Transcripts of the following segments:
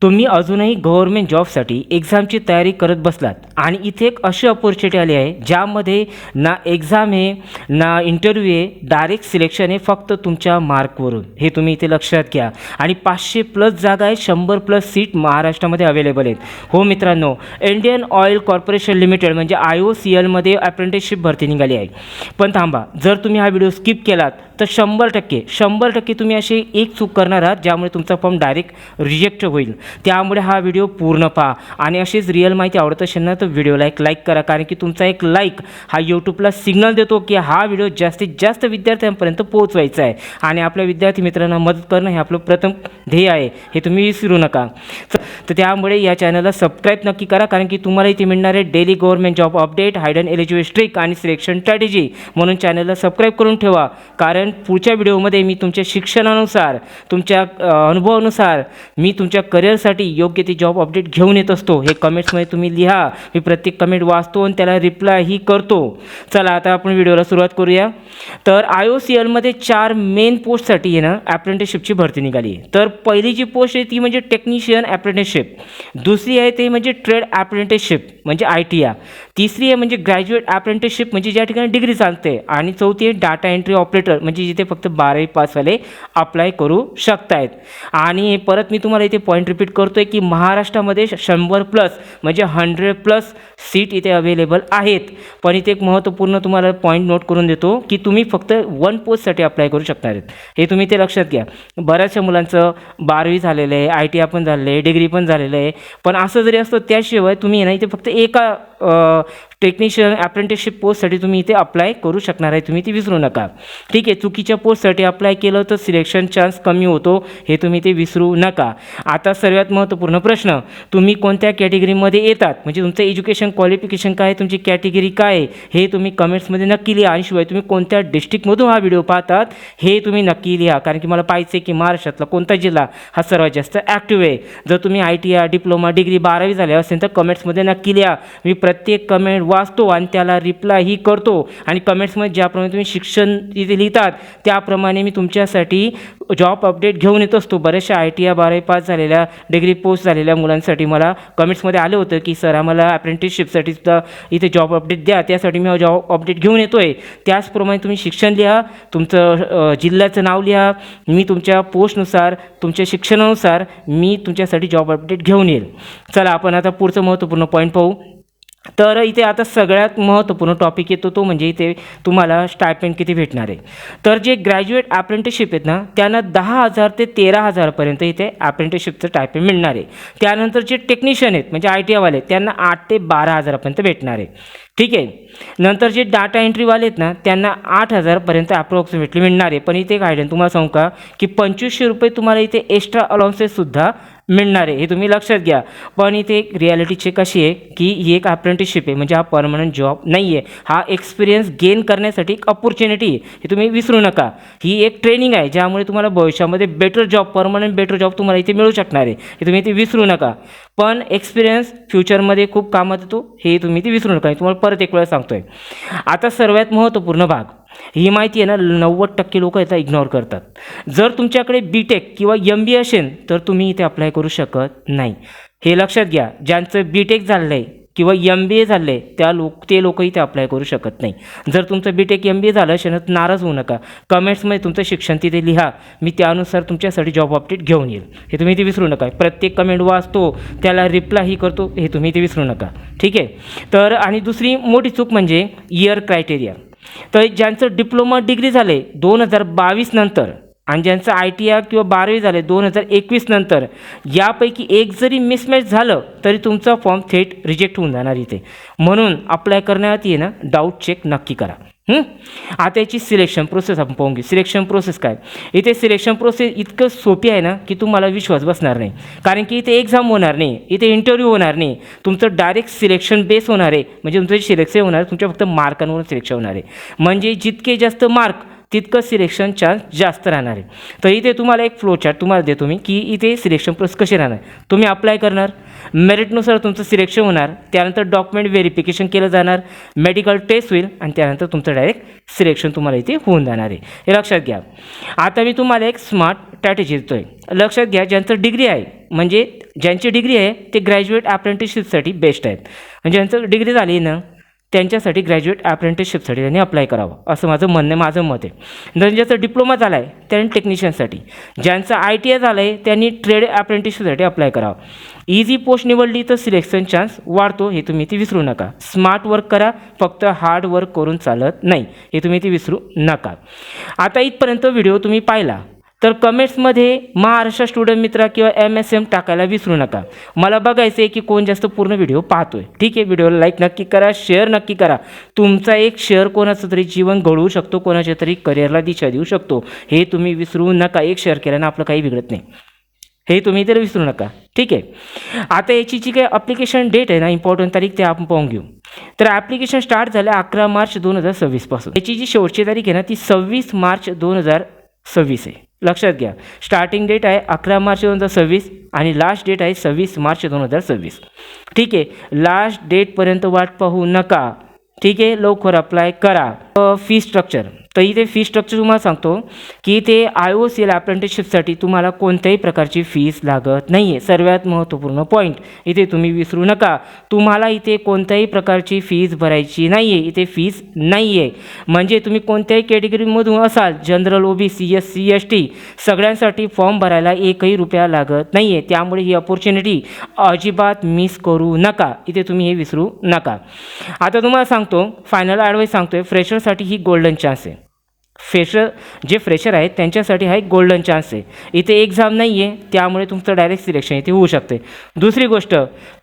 तुम्ही अजूनही गव्हर्नमेंट जॉबसाठी एक्झामची तयारी करत बसलात आणि इथे एक अशी अपॉर्च्युनिटी आली आहे ज्यामध्ये ना एक्झाम आहे ना इंटरव्ह्यू आहे, डायरेक्ट सिलेक्शन आहे फक्त तुमच्या मार्कवरून. हे तुम्ही इथे लक्षात घ्या. आणि 500+ जागा आहेत, 100+ सीट महाराष्ट्रामध्ये अवेलेबल आहेत. हो मित्रांनो, इंडियन ऑइल कॉर्पोरेशन लिमिटेड म्हणजे IOCLमध्ये अप्रेंटिसशिप भरती निघाली आहे. पण थांबा, जर तुम्ही हा व्हिडिओ स्किप केलात तर 100% तुम्ही अशी एक चूक करणार आहात ज्यामुळे तुमचा फॉर्म डायरेक्ट रिजेक्ट होईल. त्यामुळे हा व्हिडिओ पूर्ण पहा आणि अशीच रिअल माहिती आवडत असेल ना तर व्हिडिओला एक लाईक करा, कारण की तुमचा एक लाईक हा यूट्यूबला सिग्नल देतो की हा व्हिडिओ जास्तीत जास्त विद्यार्थ्यांपर्यंत पोहोचवायचा आहे आणि आपल्या विद्यार्थी मित्रांना मदत करणं हे आपलं प्रथम ध्येय आहे, हे तुम्ही विसरू नका. तर त्यामुळे या चॅनलला सबस्क्राईब नक्की करा, कारण की तुम्हाला इथे मिळणार आहे daily government job update, hidden eligibility trick आणि सिलेक्शन स्ट्रॅटेजी. म्हणून चॅनलला सबस्क्राईब करून ठेवा, कारण पुढच्या व्हिडिओमध्ये मी तुमच्या शिक्षणानुसार, तुमच्या अनुभवानुसार मी तुमच्या करिअरसाठी योग्य ती जॉब अपडेट घेऊन येत असतो. हे कमेंट्समध्ये तुम्ही लिहा, मी प्रत्येक कमेंट वाचतो आणि त्याला रिप्लायही करतो. चला आता आपण व्हिडिओला सुरुवात करूया. तर IOCLमध्ये 4 मेन पोस्टसाठी आहे ना अप्रेंटिसशिपची भरती निघाली आहे. तर पहिली जी पोस्ट आहे ती म्हणजे टेक्निशियन अप्रेंटिसशिप, दुसरी आहे ते म्हणजे ट्रेड अप्रेंटिसशिप म्हणजे ITR, तिसरी आहे म्हणजे ग्रॅज्युएट अप्रेंटिसशिप म्हणजे ज्या ठिकाणी डिग्री चालते, आणि चौथी आहे डाटा एंट्री ऑपरेटर म्हणजे जिथे फक्त 12वी पासवाले अप्लाय करू शकतायत. आणि परत मी तुम्हाला इथे पॉईंट रिपीट करतोय की महाराष्ट्रामध्ये 100+ म्हणजे 100+ सीट इथे अवेलेबल आहेत. पण इथे एक महत्त्वपूर्ण तुम्हाला पॉईंट नोट करून देतो की तुम्ही फक्त 1 पोस्टसाठी अप्लाय करू शकणार आहेत. हे तुम्ही इथे लक्षात घ्या. बऱ्याचशा मुलांचं 12वी झालेलं आहे, ITR पण झालेलं आहे, डिग्री पण झालेलं आहे, पण असं जरी असतं त्याशिवाय तुम्ही ना इथे फक्त एका टेक्निशियन अप्रेंटिसशिप पोस्टसाठी तुम्ही इथे अप्लाय करू शकणार आहे. तुम्ही ती विसरू नका. ठीक आहे, चुकीच्या पोस्टसाठी अप्लाय केलं तर सिलेक्शन चान्स कमी होतो, हे तुम्ही ते विसरू नका. आता सर्वात महत्त्वपूर्ण प्रश्न, तुम्ही कोणत्या कॅटेगरीमध्ये येतात, म्हणजे तुमचं एज्युकेशन क्वालिफिकेशन काय आहे, तुमची कॅटेगरी काय आहे, हे तुम्ही कमेंट्समध्ये नक्की लिहा. आणि शिवाय तुम्ही कोणत्या डिस्ट्रिक्टमधून हा व्हिडिओ पाहतात हे तुम्ही नक्की लिहा, कारण की मला पाहायचं आहे की महाराष्ट्रातला कोणता जिल्हा हा सर्वात जास्त ॲक्टिव्ह आहे. जर तुम्ही ITR, डिप्लोमा, डिग्री 12वी झाले असेल तर कमेंट्समध्ये नक्की लिहा. मी प्रत्येक कमेंट वाचतो आणि त्याला रिप्लायही करतो. आणि कमेंट्समध्ये ज्याप्रमाणे तुम्ही शिक्षण इथे लिहितात त्याप्रमाणे मी तुमच्यासाठी जॉब अपडेट घेऊन येत असतो. बऱ्याचशा ITR 12वी पास झालेल्या, डिग्री पोस्ट झालेल्या मुलांसाठी मला कमेंट्समध्ये आलं होतं की सर आम्हाला अप्रेंटिसशिपसाठी सुद्धा इथे जॉब अपडेट द्या, त्यासाठी मी जॉब अपडेट घेऊन येतो आहे. त्याचप्रमाणे तुम्ही शिक्षण लिहा, तुमचं जिल्ह्याचं नाव लिहा, मी तुमच्या पोस्टनुसार, तुमच्या शिक्षणानुसार मी तुमच्यासाठी जॉब अपडेट घेऊन येईल. चला आपण आता पुढचं महत्त्वपूर्ण पॉईंट पाहू. तर इथे आता सगळ्यात महत्त्वपूर्ण टॉपिक येतो तो म्हणजे इथे तुम्हाला स्टायपेंड किती भेटणार आहे. तर जे ग्रॅज्युएट अप्रेंटिसशिप आहेत ना त्यांना 10,000 ते 13,000पर्यंत इथे अप्रेंटिसशिपचं स्टायपेंड मिळणार आहे. त्यानंतर जे टेक्निशियन आहेत म्हणजे ITRवाले त्यांना 8,000 ते 12,000पर्यंत भेटणार आहे. ठीक आहे. नंतर जे डाटा एंट्रीवाले आहेत ना त्यांना 8,000पर्यंत अप्रॉक्सिमेटली मिळणार आहे. पण इथे गायडन तुम्हाला सांगू का की 2500 रुपये तुम्हाला इथे एक्स्ट्रा अलाउन्सेससुद्धा मिळणार आहे, हे तुम्ही लक्षात घ्या. पण इथे एक रिॲलिटी चेक अशी आहे की ही एक अप्रेंटिसशिप आहे, म्हणजे हा परमनंट जॉब नाही आहे. हा एक्सपिरियन्स गेन करण्यासाठी एक अपॉर्च्युनिटी आहे, हे तुम्ही विसरू नका. ही एक ट्रेनिंग आहे ज्यामुळे तुम्हाला भविष्यामध्ये better job, permanent better job तुम्हाला इथे मिळू शकणार आहे, हे तुम्ही इथे विसरू नका. पण एक्सपिरियन्स फ्युचरमध्ये खूप कामात येतो, हे तुम्ही इथे विसरू नका. तुम्हाला परत एक वेळा सांगतोय. आता सर्वात महत्त्वपूर्ण भाग, ही माहिती आहे ना 90% लोक याचा इग्नोर करतात. जर तुमच्याकडे BTech किंवा MBA असेल तर तुम्ही इथे अप्लाय करू शकत नाही, हे लक्षात घ्या. ज्यांचं BTech झालं आहे किंवा MBA झालं आहे ते लोक इथे अप्लाय करू शकत नाही. जर तुमचं BTech MBA झालं असेल तर नाराज होऊ नका, कमेंट्समध्ये तुमचं शिक्षण तिथे लिहा, मी त्यानुसार तुमच्यासाठी जॉब अपडेट घेऊन येईल, हे तुम्ही इथे विसरू नका. प्रत्येक कमेंट वाचतो, त्याला रिप्लायही करतो, हे तुम्ही इथे विसरू नका. ठीक आहे. तर आणि दुसरी मोठी चूक म्हणजे इयर क्रायटेरिया. तर ज्यांचं डिप्लोमा डिग्री झाले 2022 नंतर आणि ज्यांचं ITR किंवा 12वी झाले 2021 नंतर, यापैकी एक जरी मिसमॅच झालं तरी तुमचा फॉर्म थेट रिजेक्ट होऊन जाणार इथे. म्हणून अप्लाय करण्याआधी आहे ना डाऊट चेक नक्की करा. आता याची सिलेक्शन प्रोसेस आपण पाहून घेऊ. सिलेक्शन प्रोसेस काय, इथे सिलेक्शन प्रोसेस इतकं सोपी आहे ना की तुम्हाला विश्वास बसणार नाही, कारण की इथे एक्झाम होणार नाही, इथे इंटरव्ह्यू होणार नाही, तुमचं डायरेक्ट सिलेक्शन बेस होणार आहे. म्हणजे तुमचं जे सिलेक्शन होणार आहे तुमच्या फक्त मार्कांवरून सिलेक्शन होणार आहे. म्हणजे जितके जास्त मार्क तितकं सिलेक्शन चान्स जास्त राहणार आहे. तर इथे तुम्हाला एक फ्लो चार्ट तुम्हाला देतो मी की इथे सिलेक्शन प्रोसेस कशी राहणार. तुम्ही अप्लाय करणार, मेरिटनुसार तुमचं सिलेक्शन होणार, त्यानंतर डॉक्युमेंट व्हेरिफिकेशन केलं जाणार, मेडिकल टेस्ट होईल आणि त्यानंतर तुमचं डायरेक्ट सिलेक्शन तुम्हाला इथे होऊन जाणार आहे. हे लक्षात घ्या. आता मी तुम्हाला एक स्मार्ट स्ट्रॅटेजी देतो आहे. लक्षात घ्या, ज्यांचं डिग्री आहे म्हणजे ज्यांची डिग्री आहे ते ग्रॅज्युएट अप्रेंटिसशिपसाठी बेस्ट आहेत. आणि ज्यांचं डिग्री झाली ना त्यांच्यासाठी ग्रॅज्युएट अप्रेंटिसशिपसाठी त्यांनी अप्लाय करावं असं माझं म्हणणं आहे, माझं मत आहे. जर ज्याचा डिप्लोमा झाला आहे त्यांनी टेक्निशियनसाठी, ज्यांचं ITI झालं आहे त्यांनी ट्रेड अप्रेंटिसशिपसाठी अप्लाय करावं. इझी पोस्ट निवडली तर सिलेक्शन चान्स वाढतो, हे तुम्ही ती विसरू नका. स्मार्ट वर्क करा, फक्त हार्ड वर्क करून चालत नाही, हे तुम्ही ती विसरू नका. आता इथपर्यंत व्हिडिओ तुम्ही पाहिला तर कमेंट्समध्ये महाराष्ट्र स्टुडंट मित्रा किंवा MSM टाकायला विसरू नका. मला बघायचं आहे की कोण जास्त पूर्ण व्हिडिओ पाहतोय. ठीक आहे, व्हिडिओला लाईक नक्की करा, शेअर नक्की करा. तुमचा एक शेअर कोणाचं तरी जीवन घडवू शकतो, कोणाच्या तरी करिअरला दिशा देऊ शकतो, हे तुम्ही विसरू नका. एक शेअर केल्यानं आपलं काही बिघडत नाही, हे तुम्ही तर विसरू नका. ठीक आहे. आता याची जी काही ॲप्लिकेशन डेट आहे ना, इम्पॉर्टंट तारीख ते आपण पाहून घेऊ. तर ॲप्लिकेशन स्टार्ट झालं 11 मार्च 2026 पासून. याची जी शेवटची तारीख आहे ना ती 26 मार्च 2026 आहे. लक्षात घ्या, स्टार्टिंग डेट आहे 11 मार्च 2026 आणि लास्ट डेट आहे 26 मार्च 2026. ठीक आहे, लास्ट डेटपर्यंत वाट पाहू नका. ठीक आहे, लवकर अप्लाय करा. फी स्ट्रक्चर, तर इथे फी स्ट्रक्चर तुम्हाला सांगतो की इथे IOCL अप्रेंटिसशिपसाठी तुम्हाला कोणत्याही प्रकारची फीस लागत नाही आहे. सर्वात महत्त्वपूर्ण पॉईंट इथे तुम्ही विसरू नका. तुम्हाला इथे कोणत्याही प्रकारची फीस भरायची नाही आहे, इथे फीस नाही आहे. म्हणजे तुम्ही कोणत्याही कॅटेगरीमधून असाल, जनरल, OBC, SC, ST, सगळ्यांसाठी फॉर्म भरायला एकही रुपया लागत नाही आहे. त्यामुळे ही अपॉर्च्युनिटी अजिबात मिस करू नका, इथे तुम्ही हे विसरू नका. आता तुम्हाला सांगतो, फायनल ॲडवाईस सांगतोय, फ्रेशरसाठी ही गोल्डन चान्स आहे. जे फ्रेशर आहेत त्यांच्यासाठी हा एक गोल्डन चान्स आहे. इथे एक्झाम नाही आहे, त्यामुळे तुमचं डायरेक्ट सिलेक्शन इथे होऊ शकते. दुसरी गोष्ट,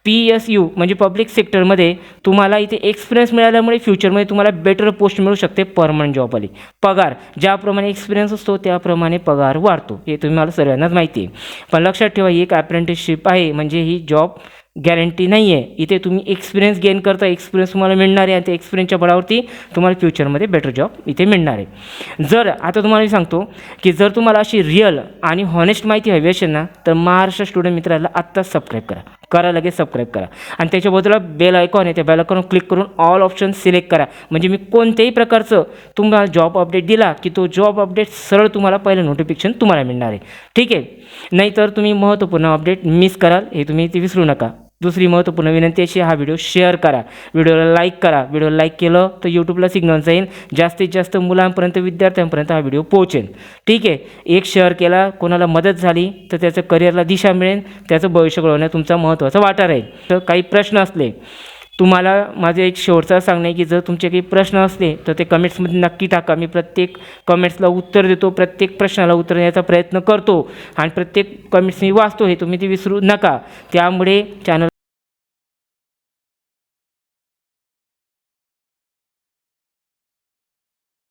PSU म्हणजे पब्लिक सेक्टरमध्ये तुम्हाला इथे एक्सपिरियन्स मिळाल्यामुळे फ्युचरमध्ये तुम्हाला बेटर पोस्ट मिळू शकते, परमनंट जॉबवाली. पगार ज्याप्रमाणे एक्सपिरियन्स असतो त्याप्रमाणे पगार वाढतो, हे तुम्हाला सर्वांनाच माहिती आहे. पण लक्षात ठेवा, ही एक अप्रेंटिसशिप आहे, म्हणजे ही जॉब गॅरंटी नाही आहे. इथे तुम्ही एक्सपिरियन्स गेन करता, एक्सपिरियन्स तुम्हाला मिळणार आहे आणि त्या एक्सपिरियन्सच्या बळावरती तुम्हाला फ्युचरमध्ये बेटर जॉब इथे मिळणार आहे. जर आता तुम्हाला मी सांगतो की जर तुम्हाला अशी रिअल आणि हॉनेस्ट माहिती हवी असेल ना तर महाराष्ट्र स्टुडंट मित्राला आत्ताच सबस्क्राईब करा, लगेच सबस्क्राईब करा आणि त्याच्या बाजूला बेल आयकॉन आहे, त्या बेल आयकॉन क्लिक करून ऑल ऑप्शन सिलेक्ट करा. म्हणजे मी कोणत्याही प्रकारचं तुम्हाला जॉब अपडेट दिला की तो जॉब अपडेट सरळ तुम्हाला पहिलं नोटिफिकेशन तुम्हाला मिळणार आहे. ठीक आहे, नाहीतर तुम्ही महत्त्वपूर्ण अपडेट मिस कराल, हे तुम्ही ते विसरू नका. दुसरी महत्त्वपूर्ण विनंती अशी, हा व्हिडिओ शेअर करा, व्हिडिओला लाईक करा. व्हिडिओला लाईक केलं तर यूट्यूबला सिग्नल जाईल, जास्तीत जास्त मुलांपर्यंत, विद्यार्थ्यांपर्यंत हा व्हिडिओ पोहोचेल. ठीक आहे, एक शेअर केला, कोणाला मदत झाली तर त्याचं करिअरला दिशा मिळेल, त्याचं भविष्य घडवण्यात तुमचा महत्त्वाचा वाटा राहील. तर काही प्रश्न असले, तुम्हाला माझं एक शेवटचा सांगणं आहे की जर तुमचे काही प्रश्न असले तर ते कमेंट्समध्ये नक्की टाका. मी प्रत्येक कमेंट्सला उत्तर देतो, प्रत्येक प्रश्नाला उत्तर देण्याचा प्रयत्न करतो आणि प्रत्येक कमेंट्स मी वाचतो, हे तुम्ही ते विसरू नका. त्यामुळे चॅनल